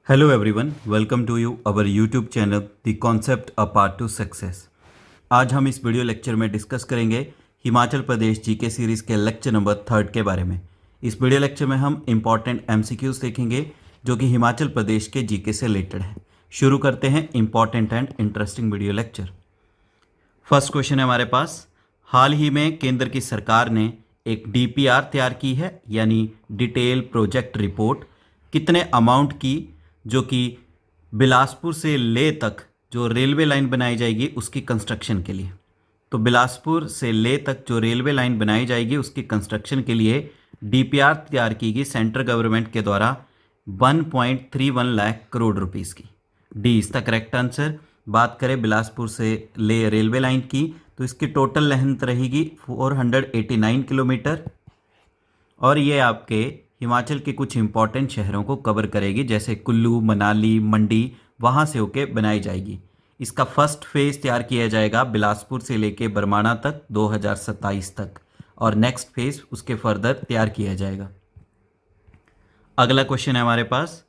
Hello everyone, welcome to you our YouTube channel The Concept A Path to Success। आज हम इस video lecture में discuss करेंगे Himachal Pradesh GK series के lecture number 3 के बारे में। इस वीडियो लेक्चर में हम इम्पॉर्टेंट MCQs देखेंगे जो कि हिमाचल प्रदेश के जीके से रिलेटेड है। शुरू करते हैं important and interesting video lecture. First question है हमारे पास, हाल ही में केंद्र की सरकार ने एक DPR तैयार की है यानी डिटेल प्रोजेक्ट रिपोर्ट, कितने अमाउंट की, जो कि बिलासपुर से ले तक जो रेलवे लाइन बनाई जाएगी उसकी कंस्ट्रक्शन के लिए। तो बिलासपुर से ले तक जो रेलवे लाइन बनाई जाएगी उसकी कंस्ट्रक्शन के लिए DPR तैयार की गई सेंट्रल गवर्नमेंट के द्वारा 1.31 लाख करोड़ रुपीस की। डी इसका करेक्ट आंसर। बात करें बिलासपुर से ले रेलवे लाइन की तो इसकी टोटल लेंथ रहेगी 489 किलोमीटर और ये आपके हिमाचल के कुछ इंपॉर्टेंट शहरों को कवर करेगी, जैसे कुल्लू, मनाली, मंडी, वहाँ से होके बनाई जाएगी। इसका फर्स्ट फेज़ तैयार किया जाएगा बिलासपुर से लेके बरमाणा तक 2027 तक और नेक्स्ट फेज़ उसके फर्दर तैयार किया जाएगा। अगला क्वेश्चन है हमारे पास,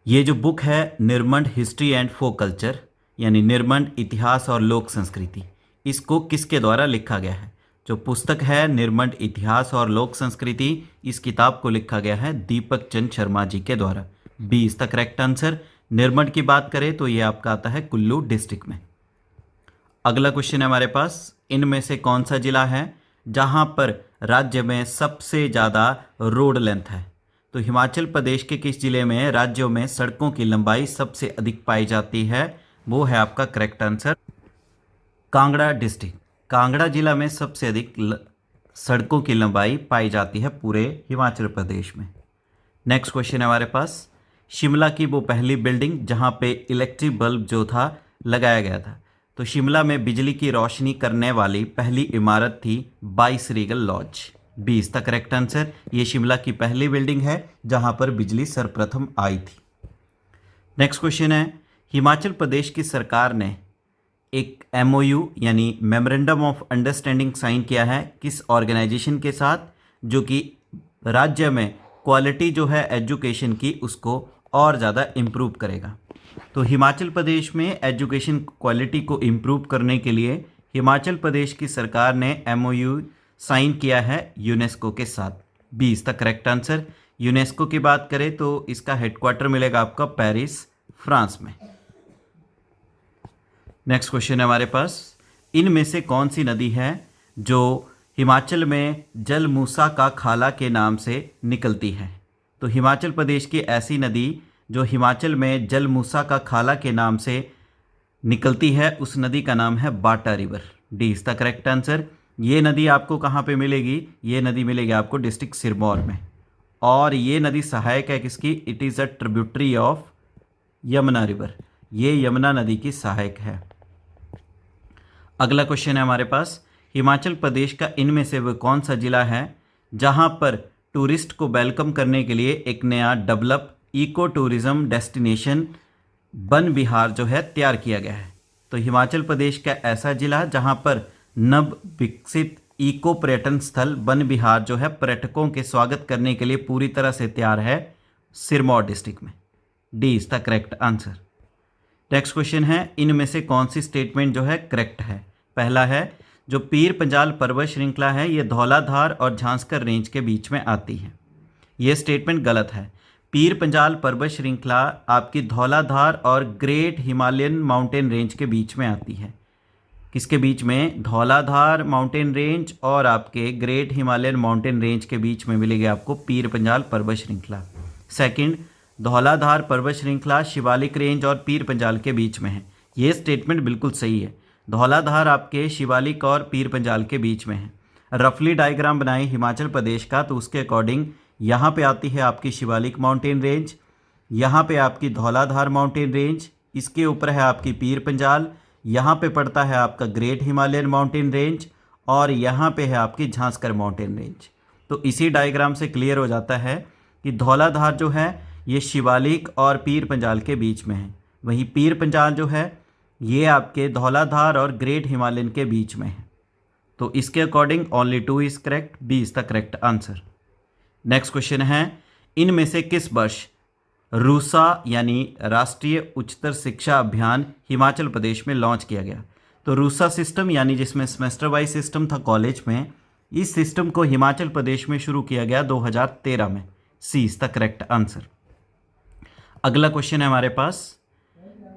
ये जो बुक है Nirmand history and folk culture यानी निर्मंड इतिहास और लोक संस्कृति, इसको किसके द्वारा लिखा गया है? जो पुस्तक है निर्मंड इतिहास और लोक संस्कृति, इस किताब को लिखा गया है दीपक चंद शर्मा जी के द्वारा। बी इसका करेक्ट आंसर। निर्मंड की बात करें तो ये आपका आता है कुल्लू डिस्ट्रिक्ट में। अगला क्वेश्चन है हमारे पास, इनमें से कौन सा जिला है जहां पर राज्य में सबसे ज़्यादा रोड लेंथ है? तो हिमाचल प्रदेश के किस जिले में राज्यों में सड़कों की लंबाई सबसे अधिक पाई जाती है? वो है आपका correct answer Kangra district. Kangra जिला में सबसे अधिक सड़कों की लंबाई पाई जाती है पूरे हिमाचल प्रदेश में। नेक्स्ट क्वेश्चन है हमारे पास, शिमला की वो पहली बिल्डिंग जहां पे इलेक्ट्रिक बल्ब जो था लगाया गया था, तो शिमला में बिजली की रोशनी करने वाली पहली इमारत थी बाईस रीगल लॉज। बी इसका करेक्ट आंसर। ये शिमला की पहली बिल्डिंग है जहां पर बिजली सर्वप्रथम आई थी। नेक्स्ट क्वेश्चन है, हिमाचल प्रदेश की सरकार ने एक MOU यानी मेमोरेंडम ऑफ अंडरस्टैंडिंग साइन किया है किस ऑर्गेनाइजेशन के साथ, जो कि राज्य में क्वालिटी जो है एजुकेशन की उसको और ज़्यादा इम्प्रूव करेगा। तो हिमाचल प्रदेश में एजुकेशन क्वालिटी को इम्प्रूव करने के लिए हिमाचल प्रदेश की सरकार ने MOU साइन किया है यूनेस्को के साथ। बी इसका करेक्ट आंसर। यूनेस्को की बात करें तो इसका हेडक्वार्टर मिलेगा आपका पेरिस, फ्रांस में। नेक्स्ट क्वेश्चन है हमारे पास, इनमें से कौन सी नदी है जो हिमाचल में जल मूसा का खाला के नाम से निकलती है? तो हिमाचल प्रदेश की ऐसी नदी जो हिमाचल में जल मूसा का खाला के नाम से निकलती है उस नदी का नाम है बाटा रिवर। डी इसका करेक्ट आंसर। ये नदी आपको कहाँ पे मिलेगी? ये नदी मिलेगी आपको डिस्ट्रिक्ट सिरमौर में और ये नदी सहायक है किसकी? It is a tributary of Yamuna river. ये यमुना नदी की सहायक है। अगला क्वेश्चन है हमारे पास, हिमाचल प्रदेश का इनमें से वह कौन सा जिला है जहां पर टूरिस्ट को वेलकम करने के लिए एक नया develop eco tourism destination Van Vihar जो है तैयार किया गया है? तो हिमाचल प्रदेश का ऐसा जिला जहां पर नव विकसित इको पर्यटन स्थल वन विहार जो है पर्यटकों के स्वागत करने के लिए पूरी तरह से तैयार है, सिरमौर डिस्ट्रिक्ट में। डी इसका करेक्ट आंसर। नेक्स्ट क्वेश्चन है, इनमें से कौन सी स्टेटमेंट जो है करेक्ट है? पहला है, जो पीर पंजाल पर्वत श्रृंखला है ये धौलाधार और झांसकर रेंज के बीच में आती है। ये स्टेटमेंट गलत है। पीर पंजाल पर्वत श्रृंखला आपकी धौलाधार और ग्रेट हिमालयन माउंटेन रेंज के बीच में आती है। किसके बीच में? धौलाधार माउंटेन रेंज और आपके ग्रेट हिमालयन माउंटेन रेंज के बीच में मिलेगी आपको पीर पंजाल पर्वत श्रृंखला। सेकंड, धौलाधार पर्वत श्रृंखला शिवालिक रेंज और पीर पंजाल के बीच में है। ये स्टेटमेंट बिल्कुल सही है। धौलाधार आपके शिवालिक और पीर पंजाल के बीच में है। रफली डायग्राम बनाए हिमाचल प्रदेश का तो उसके अकॉर्डिंग यहाँ पे आती है आपकी शिवालिक माउंटेन रेंज, यहाँ पे आपकी धौलाधार माउंटेन रेंज, इसके ऊपर है आपकी पीर पंजाल, यहाँ पे पड़ता है आपका ग्रेट हिमालयन माउंटेन रेंज और यहाँ पे है आपकी झांसकर माउंटेन रेंज। तो इसी डायग्राम से क्लियर हो जाता है कि धौलाधार जो है ये शिवालिक और पीर पंजाल के बीच में है, वहीं पीर पंजाल जो है ये आपके धौलाधार और ग्रेट हिमालयन के बीच में है। तो इसके according only 2 is correct. B is the correct answer. Next question है, इनमें से किस वर्ष रूसा यानी राष्ट्रीय उच्चतर शिक्षा अभियान हिमाचल प्रदेश में लॉन्च किया गया? तो रूसा सिस्टम यानी जिसमें सेमेस्टर वाइज सिस्टम था कॉलेज में, इस सिस्टम को हिमाचल प्रदेश में शुरू किया गया 2013 में। सी इज द करेक्ट आंसर। अगला क्वेश्चन है हमारे पास,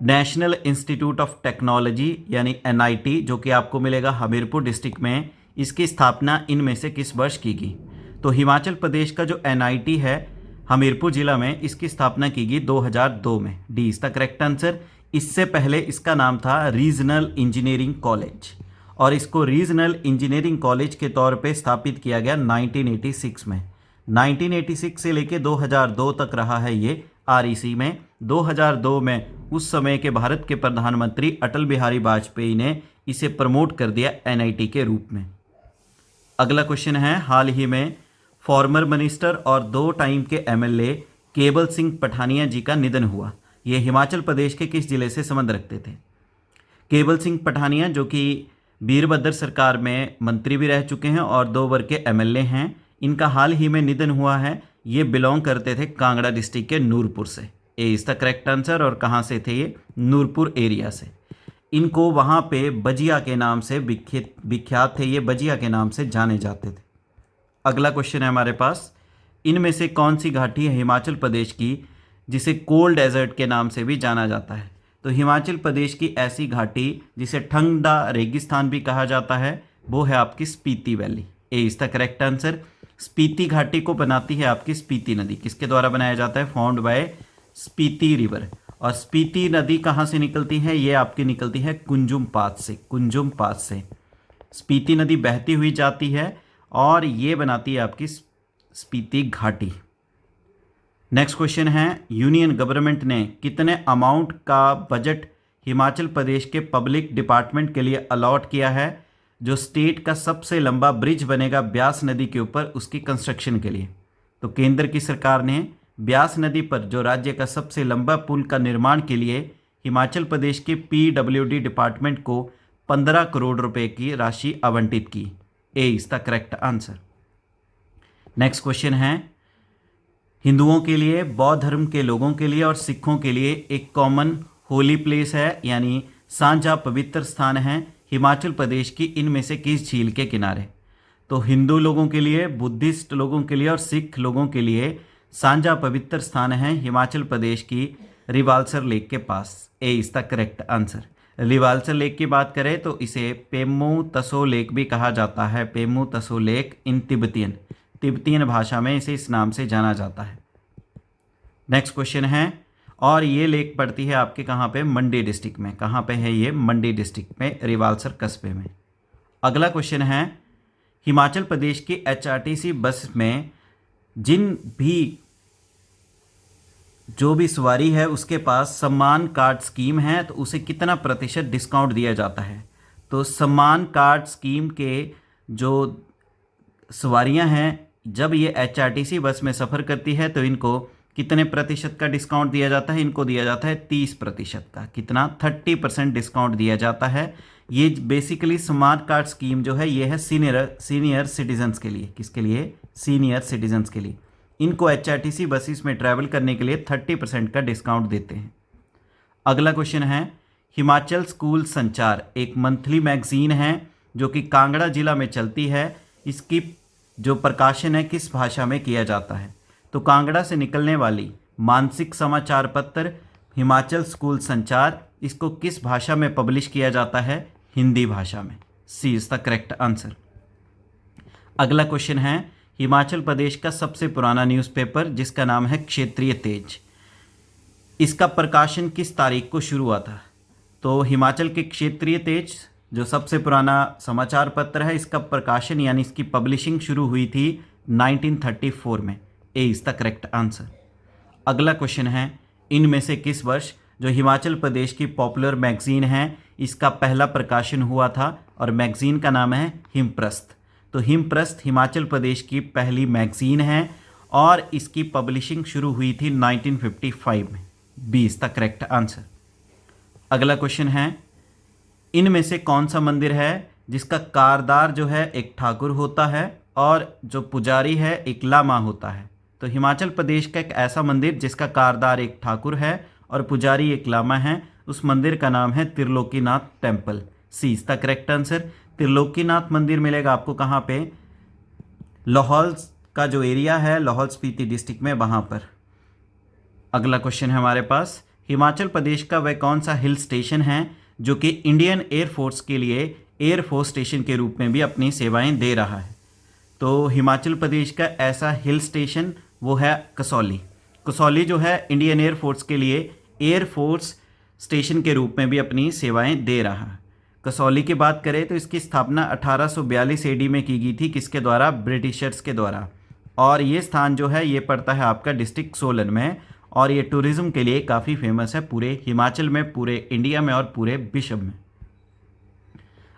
नेशनल इंस्टीट्यूट ऑफ टेक्नोलॉजी यानी NIT जो कि आपको मिलेगा हमीरपुर डिस्ट्रिक्ट में, इसकी स्थापना इनमें से किस वर्ष की गई? तो हिमाचल प्रदेश का जो NIT है हमीरपुर जिला में, इसकी स्थापना की गई 2002 में। D is the correct answer. इससे पहले इसका नाम था रीजनल इंजीनियरिंग कॉलेज और इसको रीजनल इंजीनियरिंग कॉलेज के तौर पे स्थापित किया गया 1986 में। 1986 से लेके 2002 तक रहा है ये REC में। 2002 में उस समय के भारत के प्रधानमंत्री अटल बिहारी वाजपेयी ने इसे प्रमोट कर दिया NIT के रूप में। अगला क्वेश्चन है, हाल ही में फॉर्मर मिनिस्टर और 2 टाइम के MLA केवल सिंह पठानिया जी का निधन हुआ। ये हिमाचल प्रदेश के किस जिले से संबंध रखते थे? केवल सिंह पठानिया जो कि वीरभद्र सरकार में मंत्री भी रह चुके हैं और 2 बार के MLA हैं, इनका हाल ही में निधन हुआ है। ये बिलोंग करते थे कांगड़ा डिस्ट्रिक्ट के नूरपुर से। ए इज द करेक्ट आंसर। और कहाँ से थे ये? नूरपुर एरिया से। इनको वहाँ पे बजिया के नाम से विख्यात थे, ये बजिया के नाम से जाने जाते थे। अगला क्वेश्चन है हमारे पास, इनमें से कौन सी घाटी है हिमाचल प्रदेश की जिसे कोल्ड डेजर्ट के नाम से भी जाना जाता है? तो हिमाचल प्रदेश की ऐसी घाटी जिसे ठंडा रेगिस्तान भी कहा जाता है वो है आपकी Spiti valley. A is the correct answer. Spiti घाटी को बनाती है आपकी स्पीति नदी। किसके द्वारा बनाया जाता है? Found by Spiti river. और स्पीति नदी कहाँ से निकलती है? ये आपकी निकलती है कुंजुम पास से। कुंजुम पास से स्पीति नदी बहती हुई जाती है और ये बनाती है आपकी स्पीति घाटी। नेक्स्ट क्वेश्चन है, यूनियन गवर्नमेंट ने कितने अमाउंट का बजट हिमाचल प्रदेश के पब्लिक डिपार्टमेंट के लिए अलॉट किया है जो स्टेट का सबसे लंबा ब्रिज बनेगा ब्यास नदी के ऊपर उसकी कंस्ट्रक्शन के लिए? तो केंद्र की सरकार ने ब्यास नदी पर जो राज्य का सबसे लंबा पुल का निर्माण के लिए हिमाचल प्रदेश के PWD डिपार्टमेंट को 15 करोड़ रुपए की राशि आवंटित की। A is the correct answer. Next question है, हिंदुओं के लिए, बौद्ध धर्म के लोगों के लिए और सिखों के लिए एक कॉमन होली प्लेस है यानी साझा पवित्र स्थान है हिमाचल प्रदेश की इनमें से किस झील के किनारे? तो हिंदू लोगों के लिए, बुद्धिस्ट लोगों के लिए और सिख लोगों के लिए साझा पवित्र स्थान है हिमाचल प्रदेश की रिवाल्सर लेक के पास। A is the correct answer. Rewalsar lake की बात करें तो इसे पेमू तसो लेक भी कहा जाता है। पेमू तसो लेक इन तिब्बतियन भाषा में इसे इस नाम से जाना जाता है। नेक्स्ट क्वेश्चन है, और ये लेक पड़ती है आपके कहाँ पे? मंडी डिस्ट्रिक्ट में। कहाँ पे है ये? मंडी डिस्ट्रिक्ट में, रिवाल्सर कस्बे में। अगला क्वेश्चन है, हिमाचल प्रदेश की HRTC बस में जो भी सवारी है उसके पास सम्मान कार्ड स्कीम है तो उसे कितना प्रतिशत डिस्काउंट दिया जाता है? तो सम्मान कार्ड स्कीम के जो सवारियां हैं जब ये HRTC बस में सफ़र करती है तो इनको कितने प्रतिशत का डिस्काउंट दिया जाता है? इनको दिया जाता है 30% का। कितना? 30% डिस्काउंट दिया जाता है। ये बेसिकली स्मार्ट कार्ड स्कीम जो है ये है सीनियर सिटीजन्स के लिए। किसके लिए? सीनियर सिटीजन्स के लिए। इनको HRTC बसेस में ट्रैवल करने के लिए 30% का डिस्काउंट देते हैं। अगला क्वेश्चन है, हिमाचल स्कूल संचार एक मंथली मैगजीन है जो कि कांगड़ा जिला में चलती है। इसकी जो प्रकाशन है किस भाषा में किया जाता है? तो कांगड़ा से निकलने वाली मानसिक समाचार पत्र हिमाचल स्कूल संचार, इसको किस भाषा में पब्लिश किया जाता है? हिंदी भाषा में। सी इज द करेक्ट आंसर। अगला क्वेश्चन है, हिमाचल प्रदेश का सबसे पुराना न्यूज़पेपर जिसका नाम है क्षेत्रीय तेज, इसका प्रकाशन किस तारीख को शुरू हुआ था? तो हिमाचल के क्षेत्रीय तेज जो सबसे पुराना समाचार पत्र है, इसका प्रकाशन यानी इसकी पब्लिशिंग शुरू हुई थी 1934 में। ए इज द करेक्ट आंसर। अगला क्वेश्चन है, इनमें से किस वर्ष जो हिमाचल प्रदेश की पॉपुलर मैगजीन है इसका पहला प्रकाशन हुआ था? और मैगजीन का नाम है हिमप्रस्थ। तो हिमप्रस्थ हिमाचल प्रदेश की पहली मैगजीन है और इसकी पब्लिशिंग शुरू हुई थी 1955 में। B is the correct answer. अगला क्वेश्चन है, इनमें से कौन सा मंदिर है जिसका कारदार जो है एक ठाकुर होता है और जो पुजारी है एक लामा होता है? तो हिमाचल प्रदेश का एक ऐसा मंदिर जिसका कारदार एक ठाकुर है और पुजारी एक लामा है, उस मंदिर का नाम है Trilokinath temple. C is the correct answer. Trilokinath मंदिर मिलेगा आपको कहाँ पे? लाहौल का जो एरिया है लाहौल स्पीति डिस्ट्रिक्ट में, वहाँ पर। अगला क्वेश्चन है हमारे पास, हिमाचल प्रदेश का वह कौन सा हिल स्टेशन है जो कि इंडियन एयरफोर्स के लिए एयरफोर्स स्टेशन के रूप में भी अपनी सेवाएं दे रहा है? तो हिमाचल प्रदेश का ऐसा हिल स्टेशन वो है कसौली। कसौली जो है इंडियन एयरफोर्स के लिए एयरफोर्स स्टेशन के रूप में भी अपनी सेवाएं दे रहा है। कसौली की बात करें तो इसकी स्थापना 1842 एडी में की गई थी, किसके द्वारा? ब्रिटिशर्स के द्वारा। और ये स्थान जो है ये पड़ता है आपका डिस्ट्रिक्ट सोलन में, और ये टूरिज्म के लिए काफ़ी फेमस है पूरे हिमाचल में, पूरे इंडिया में और पूरे विश्व में।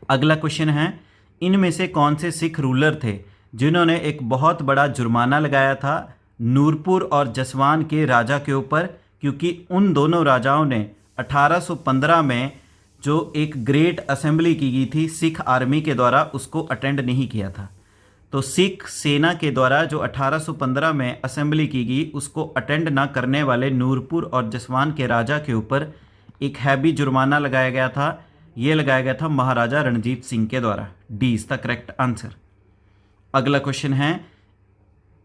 अगला क्वेश्चन है, इनमें से कौन से सिख रूलर थे जिन्होंने एक बहुत बड़ा जुर्माना लगाया था नूरपुर और जसवान के राजा के ऊपर, क्योंकि उन दोनों राजाओं ने 1815 में जो एक ग्रेट असेंबली की गई थी सिख आर्मी के द्वारा उसको अटेंड नहीं किया था। तो सिख सेना के द्वारा जो 1815 में असेंबली की गई उसको अटेंड ना करने वाले नूरपुर और जसवान के राजा के ऊपर एक हैवी जुर्माना लगाया गया था। ये लगाया गया था महाराजा रणजीत सिंह के द्वारा। D is the correct answer. अगला क्वेश्चन है,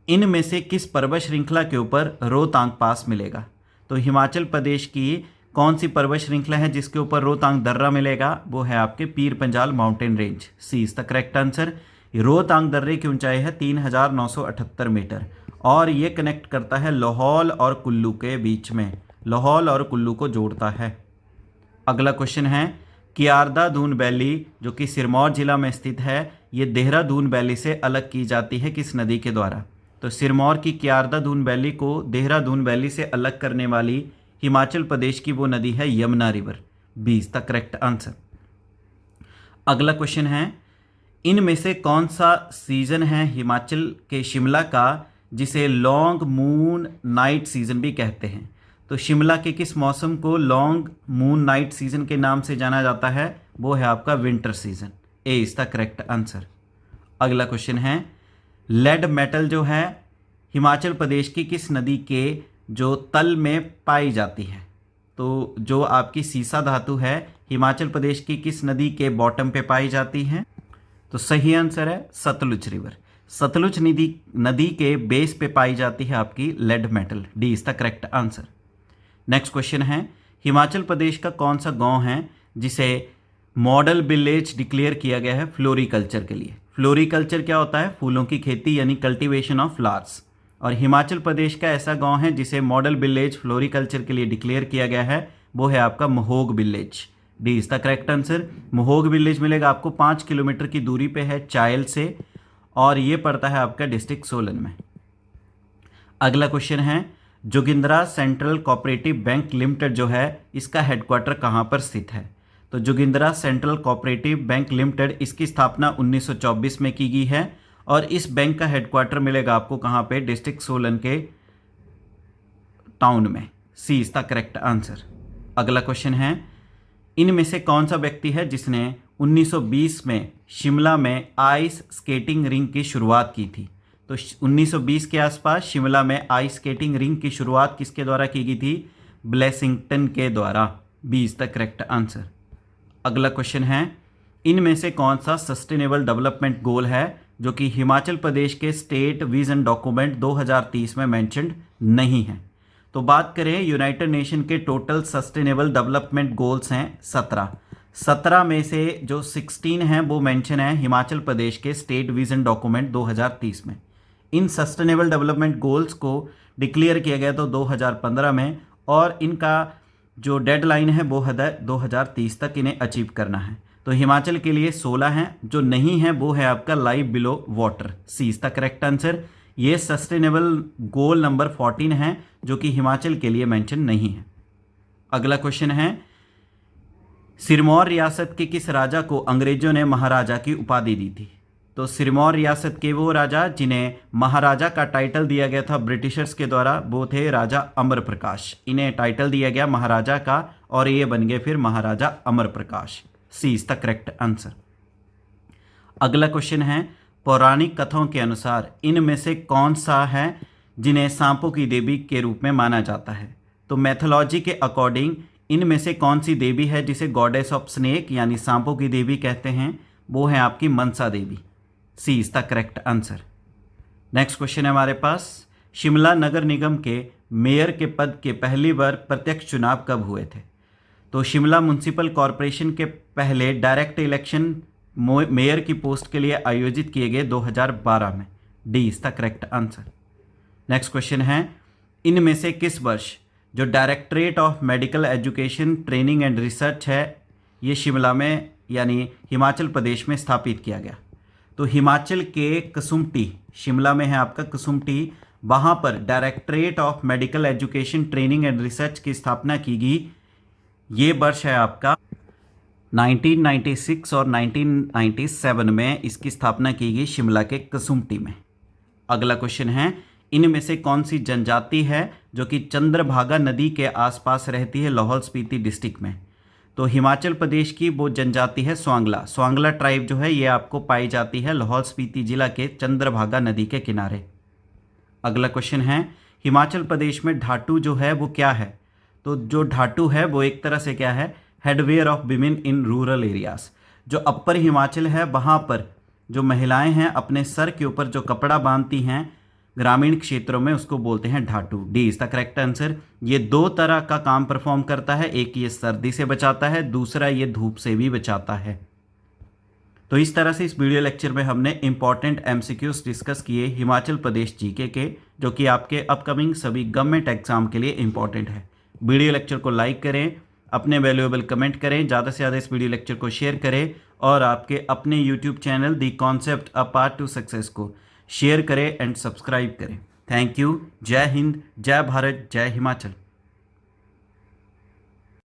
इनमें से किस पर्वत श्रृंखला के ऊपर रोहतांग पास मिलेगा? तो हिमाचल प्रदेश की कौन सी पर्वत श्रृंखला है जिसके ऊपर रोहतांग दर्रा मिलेगा? वो है आपके Pir Panjal mountain range. C is the correct answer. Rohtang दर्रे की ऊंचाई है 3978 मीटर और ये कनेक्ट करता है लाहौल और कुल्लू के बीच में, लाहौल और कुल्लू को जोड़ता है। अगला क्वेश्चन है, कियारदा दून वैली जो कि सिरमौर जिला में स्थित है, ये देहरादून वैली से अलग की जाती है किस नदी के द्वारा? तो सिरमौर की कियारदा दून वैली को देहरादून वैली से अलग करने वाली हिमाचल प्रदेश की वो नदी है Yamuna river. B is the correct answer. अगला क्वेश्चन है, इनमें से कौन सा सीजन है हिमाचल के शिमला का जिसे लॉन्ग मून नाइट सीजन भी कहते हैं? तो शिमला के किस मौसम को लॉन्ग मून नाइट सीजन के नाम से जाना जाता है? वो है आपका winter season. A is the correct answer. अगला क्वेश्चन है, लेड मेटल जो है हिमाचल प्रदेश की किस नदी के जो तल में पाई जाती है? तो जो आपकी सीसा धातु है हिमाचल प्रदेश की किस नदी के बॉटम पे पाई जाती है? तो सही आंसर है सतलुज रिवर। सतलुज नदी के बेस पे पाई जाती है आपकी lead metal. D is the correct answer. Next question है, हिमाचल प्रदेश का कौन सा गांव है जिसे मॉडल विलेज डिक्लेयर किया गया है फ्लोरिकल्चर के लिए? फ्लोरिकल्चर क्या होता है? फूलों की खेती यानी कल्टीवेशन ऑफ फ्लावर्स। और हिमाचल प्रदेश का ऐसा गांव है जिसे मॉडल विलेज फ्लोरिकल्चर के लिए डिक्लेयर किया गया है, वो है आपका Mahog village. D is the correct answer. Mahog village मिलेगा आपको 5 किलोमीटर की दूरी पे है चायल से और ये पड़ता है आपका डिस्ट्रिक्ट सोलन में। अगला क्वेश्चन है, Jogindra central cooperative bank limited जो है इसका हेडक्वार्टर कहाँ पर स्थित है? तो Jogindra central cooperative bank limited इसकी स्थापना 1924 में की गई है और इस बैंक का हेडक्वार्टर मिलेगा आपको कहाँ पे? डिस्ट्रिक्ट सोलन के टाउन में। सी इज द करेक्ट आंसर। अगला क्वेश्चन है, इनमें से कौन सा व्यक्ति है जिसने 1920 में शिमला में आइस स्केटिंग रिंग की शुरुआत की थी? तो 1920 के आसपास शिमला में आइस स्केटिंग रिंग की शुरुआत किसके द्वारा की गई थी? ब्लेसिंगटन के द्वारा। B is the correct answer. अगला क्वेश्चन है, इनमें से कौन सा सस्टेनेबल डेवलपमेंट गोल है जो कि हिमाचल प्रदेश के स्टेट विजन डॉक्यूमेंट 2030 में मेंशन्ड नहीं है? तो बात करें यूनाइटेड नेशन के टोटल सस्टेनेबल डेवलपमेंट गोल्स हैं 17 में से जो 16 हैं वो मेंशन है हिमाचल प्रदेश के स्टेट विजन डॉक्यूमेंट 2030 में। इन सस्टेनेबल डेवलपमेंट गोल्स को डिक्लेयर किया गया तो 2015 में और इनका जो डेडलाइन है वो है 2030 तक इन्हें अचीव करना है। तो हिमाचल के लिए 16 हैं, जो नहीं है वो है आपका live below water. C is the correct answer. ये सस्टेनेबल गोल नंबर 14 है जो कि हिमाचल के लिए मेंशन नहीं है। अगला क्वेश्चन है, सिरमौर रियासत के किस राजा को अंग्रेजों ने महाराजा की उपाधि दी थी? तो सिरमौर रियासत के वो राजा जिन्हें महाराजा का टाइटल दिया गया था ब्रिटिशर्स के द्वारा वो थे राजा अमर प्रकाश। इन्हें टाइटल दिया गया महाराजा का और ये बन गए फिर महाराजा अमर प्रकाश। सी इज द करेक्ट आंसर। अगला क्वेश्चन है, पौराणिक कथाओं के अनुसार इनमें से कौन सा है जिन्हें सांपों की देवी के रूप में माना जाता है। तो मैथोलॉजी के अकॉर्डिंग इनमें से कौन सी देवी है जिसे गॉडेस ऑफ स्नेक यानी सांपों की देवी कहते हैं? वो है आपकी Mansa Devi. C is the correct answer. Next question है हमारे पास, शिमला नगर निगम के मेयर के पद के पहली बार प्रत्यक्ष चुनाव कब हुए थे? तो शिमला म्युनिसिपल कॉरपोरेशन के पहले डायरेक्ट इलेक्शन मेयर की पोस्ट के लिए आयोजित किए गए 2012 में। D is the correct answer. Next question है, इनमें से किस वर्ष जो directorate of medical education training and research है ये शिमला में यानी हिमाचल प्रदेश में स्थापित किया गया? तो हिमाचल के कसुम्पटी, शिमला में है आपका कसुम्पटी, वहाँ पर directorate of medical education training and research की स्थापना की गई। ये वर्ष है आपका 1996 और 1997 में इसकी स्थापना की गई शिमला के कसुम्पटी में। अगला क्वेश्चन है, इनमें से कौन सी जनजाति है जो कि चंद्रभागा नदी के आसपास रहती है लाहौल स्पीति डिस्ट्रिक्ट में? तो हिमाचल प्रदेश की वो जनजाति है स्वांगला। स्वांगला ट्राइब जो है ये आपको पाई जाती है लाहौल स्पीति जिला के चंद्रभागा नदी के किनारे। अगला क्वेश्चन है, हिमाचल प्रदेश में ढाटू जो है वो क्या है? तो जो ढाटू है वो एक तरह से क्या है, headwear of women in rural areas. जो अपर हिमाचल है वहाँ पर जो महिलाएं हैं अपने सर के ऊपर जो कपड़ा बांधती हैं ग्रामीण क्षेत्रों में, उसको बोलते हैं ढाटू। D is the correct answer. ये दो तरह का काम परफॉर्म करता है, एक ये सर्दी से बचाता है, दूसरा ये धूप से भी बचाता है। तो इस तरह से इस वीडियो लेक्चर में हमने इंपॉर्टेंट एमसीक्यूज डिस्कस किए हिमाचल प्रदेश जीके के, जो कि आपके अपकमिंग सभी गवर्नमेंट एग्जाम के लिए इंपॉर्टेंट है। वीडियो लेक्चर को लाइक करें, अपने वैल्यूएबल कमेंट करें, ज़्यादा से ज़्यादा इस वीडियो लेक्चर को शेयर करें और आपके अपने YouTube channel the concept a part two success को शेयर करें एंड सब्सक्राइब करें। Thank you. जय हिंद, जय भारत, जय हिमाचल।